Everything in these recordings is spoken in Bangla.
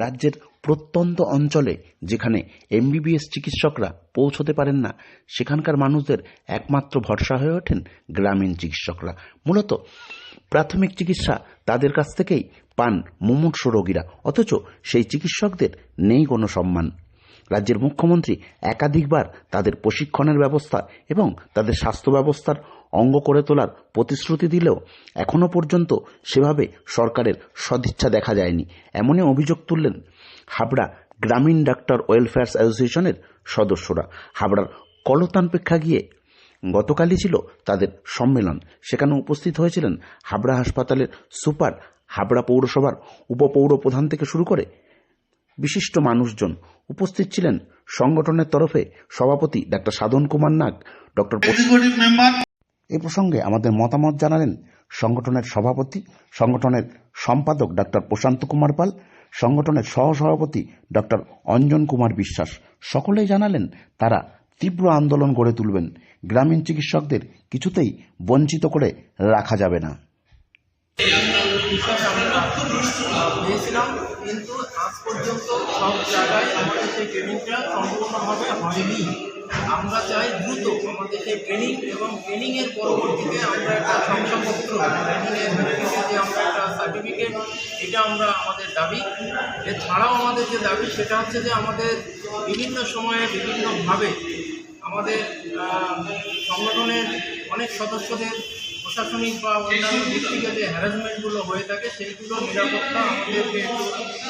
রাজ্যের প্রত্যন্ত অঞ্চলে যেখানে এমবিবিএস চিকিৎসকরা পৌঁছতে পারেন না, সেখানকার মানুষদের একমাত্র ভরসা হয়ে ওঠেন গ্রামীণ চিকিৎসকরা। মূলত প্রাথমিক চিকিৎসা তাদের কাছ থেকেই পান মুমূর্ষু রোগীরা, অথচ সেই চিকিৎসকদের নেই কোনো সম্মান। রাজ্যের মুখ্যমন্ত্রী একাধিকবার তাদের প্রশিক্ষণের ব্যবস্থা এবং তাদের স্বাস্থ্য ব্যবস্থার অঙ্গ করে তোলার প্রতিশ্রুতি দিলেও এখনও পর্যন্ত সেভাবে সরকারের সদিচ্ছা দেখা যায়নি। এমনই অভিযোগ তুললেন হাবড়া গ্রামীণ ডাক্তার ওয়েলফেয়ার অ্যাসোসিয়েশনের সদস্যরা। হাবড়ার কলতান প্রেক্ষাগৃহে গতকালই ছিল তাদের সম্মেলন। সেখানে উপস্থিত হয়েছিলেন হাবড়া হাসপাতালের সুপার, হাবড়া পৌরসভার উপপৌর প্রধান থেকে শুরু করে বিশিষ্ট মানুষজন। উপস্থিত ছিলেন সংগঠনের তরফে সভাপতি ডাক্তার সাধন কুমার নাগ, ডক্টর। এ প্রসঙ্গে আমাদের মতামত জানালেন সংগঠনের সভাপতি, সংগঠনের সম্পাদক ডাক্তার প্রশান্ত কুমার পাল, সংগঠনের সহসভাপতি ডক্টর অঞ্জন কুমার বিশ্বাস। সকলেই জানালেন তারা তীব্র আন্দোলন গড়ে তুলবেন। গ্রামীণ চিকিৎসকদের কিছুতেই বঞ্চিত করে রাখা যাবে না। কিন্তু আজ পর্যন্ত সব জায়গায় আমাদের সেই ট্রেনিংটা সম্পূর্ণভাবে হয়নি। আমরা চাই দ্রুত আমাদের সেই ট্রেনিং এবং ট্রেনিংয়ের পরবর্তীতে আমরা একটা শংসাপত্র, ট্রেনিংয়ের ভিত্তিতে যে আমরা একটা সার্টিফিকেট, এটা আমরা আমাদের দাবি। এছাড়াও আমাদের যে দাবি সেটা হচ্ছে যে আমাদের বিভিন্ন সময়ে বিভিন্নভাবে আমাদের সংগঠনের অনেক সদস্যদের প্রশাসনিক বা অন্যান্য দিক থেকে যে হ্যারাসমেন্টগুলো হয়ে থাকে সেইগুলো নিরাপত্তা আমাদেরকে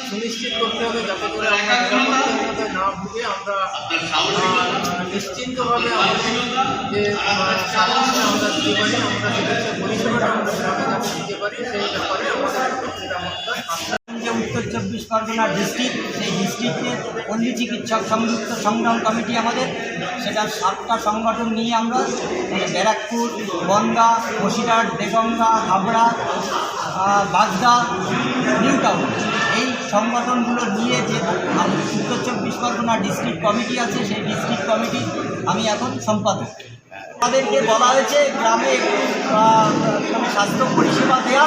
সুনিশ্চিত করতে হবে, যাতে করে আমরা নিরাপত্তার মধ্যে না ভুগে আমরা নিশ্চিন্তভাবে আমাদের যে সার্ভিসটা আমরা দিতে পারি, আমরা চিকিৎসা পরিষেবাটা আমরা গ্রামে যাতে দিতে পারি, সেই ব্যাপারে আমাদের নিরাপত্তা। যে উত্তর 24 পরগনা ডিস্ট্রিক্ট, সেই ডিস্ট্রিক্টের পল্লী চিকিৎসক সংযুক্ত সংগ্রাম কমিটি আমাদের, সেটার 7টা সংগঠন নিয়ে আমরা ব্যারাকপুর, বনগাঁ, বসিরহাট, দেগঙ্গা, হাবড়া, বাগদা, নিউ টাউন, এই সংগঠনগুলো নিয়ে যে উত্তর 24 পরগনা ডিস্ট্রিক্ট কমিটি আছে, সেই ডিস্ট্রিক্ট কমিটি আমি এখন সম্পাদক। আমাদেরকে বলা হয়েছে গ্রামে একটু স্বাস্থ্য পরিষেবা দেওয়া,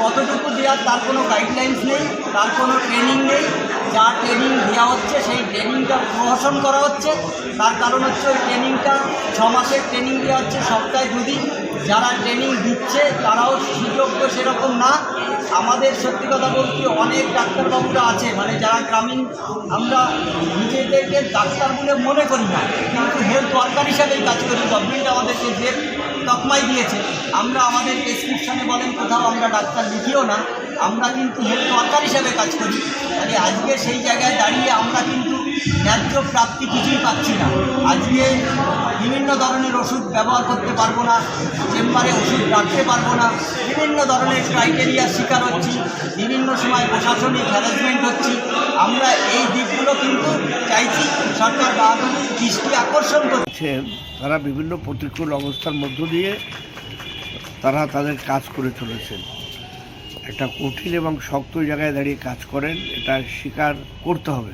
কতটুকু দেওয়ার তার কোনো গাইডলাইন্স নেই, তার কোনো ট্রেনিং নেই। যা ট্রেনিং দেওয়া হচ্ছে সেই ট্রেনিংটা প্রহসন করা হচ্ছে। তার কারণ হচ্ছে ওই ট্রেনিংটা 6 মাসের ট্রেনিং দেওয়া হচ্ছে, সপ্তাহে 2 দিন। যারা ট্রেনিং দিচ্ছে তারাও সুযোগ্য সেরকম না। আমাদের সত্যি কথা বলতে অনেক ডাক্তারবাবুরা আছে, মানে যারা গ্রামীণ, আমরা নিজেদেরকে ডাক্তার বলে মনে করি না, কিন্তু হেলথ ওয়ার্কার হিসাবেই কাজ করি। গভর্নমেন্ট আমাদেরকে যে তকমাই দিয়েছে, আমরা আমাদের প্রেসক্রিপশনে বলেন কোথাও আমরা ডাক্তার লিখিও না, আমরা কিন্তু হেলথ ওয়ার্কার হিসাবে কাজ করি। মানে আজকে সেই জায়গায় দাঁড়িয়ে আমরা কিন্তু ন্যায্য প্রাপ্তি কিছুই পাচ্ছি না। আজকে বিভিন্ন ধরনের ওষুধ ব্যবহার করতে পারবো না, চেম্বারে ওষুধ রাখতে পারবো না, বিভিন্ন ধরনের ক্রাইটেরিয়ার শিকার হচ্ছি, বিভিন্ন সময় প্রশাসনিক হ্যারাসমেন্ট হচ্ছি। আমরা এই দিকগুলো কিন্তু চাইছি সরকার বাহাদুর দৃষ্টি আকর্ষণ করছে। তারা বিভিন্ন প্রতিকূল অবস্থার মধ্য দিয়ে তারা তাদের কাজ করে চলেছেন। একটা কঠিন এবং শক্ত জায়গায় দাঁড়িয়ে কাজ করেন, এটা স্বীকার করতে হবে।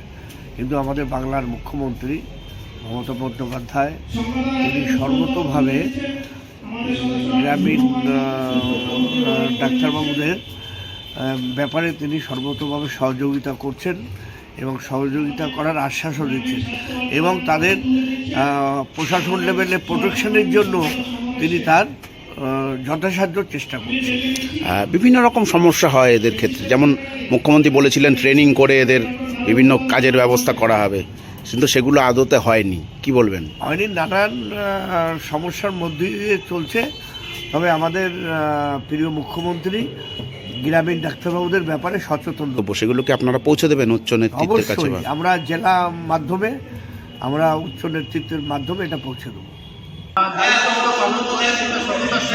কিন্তু আমাদের বাংলার মুখ্যমন্ত্রী মমতা বন্দ্যোপাধ্যায় তিনি সর্বতোভাবে গ্রামীণ ডাক্তারবাবুদের ব্যাপারে তিনি সর্বতোভাবে সহযোগিতা করছেন এবং সহযোগিতা করার আশ্বাসও দিচ্ছেন, এবং তাদের প্রশাসন লেভেলে প্রোটেকশনের জন্য তিনি তার যথাসাধ্য চেষ্টা করছেন। বিভিন্ন রকম সমস্যা হয় এদের ক্ষেত্রে, যেমন মুখ্যমন্ত্রী বলেছিলেন ট্রেনিং করে এদের বিভিন্ন কাজের ব্যবস্থা করা হবে, কিন্তু সেগুলো আদতে হয়নি। কি বলবেন? হয়নি, নানান সমস্যার মধ্যে দিয়ে চলছে। তবে আমাদের প্রিয় মুখ্যমন্ত্রী গ্রামীণ ডাক্তারবাবুদের ব্যাপারে সচেতন। সেগুলোকে আপনারা পৌঁছে দেবেন উচ্চ নেতৃত্বের কাছে? অবশ্যই, আমরা জেলা মাধ্যমে, আমরা উচ্চ নেতৃত্বের মাধ্যমে এটা পৌঁছে দেবো।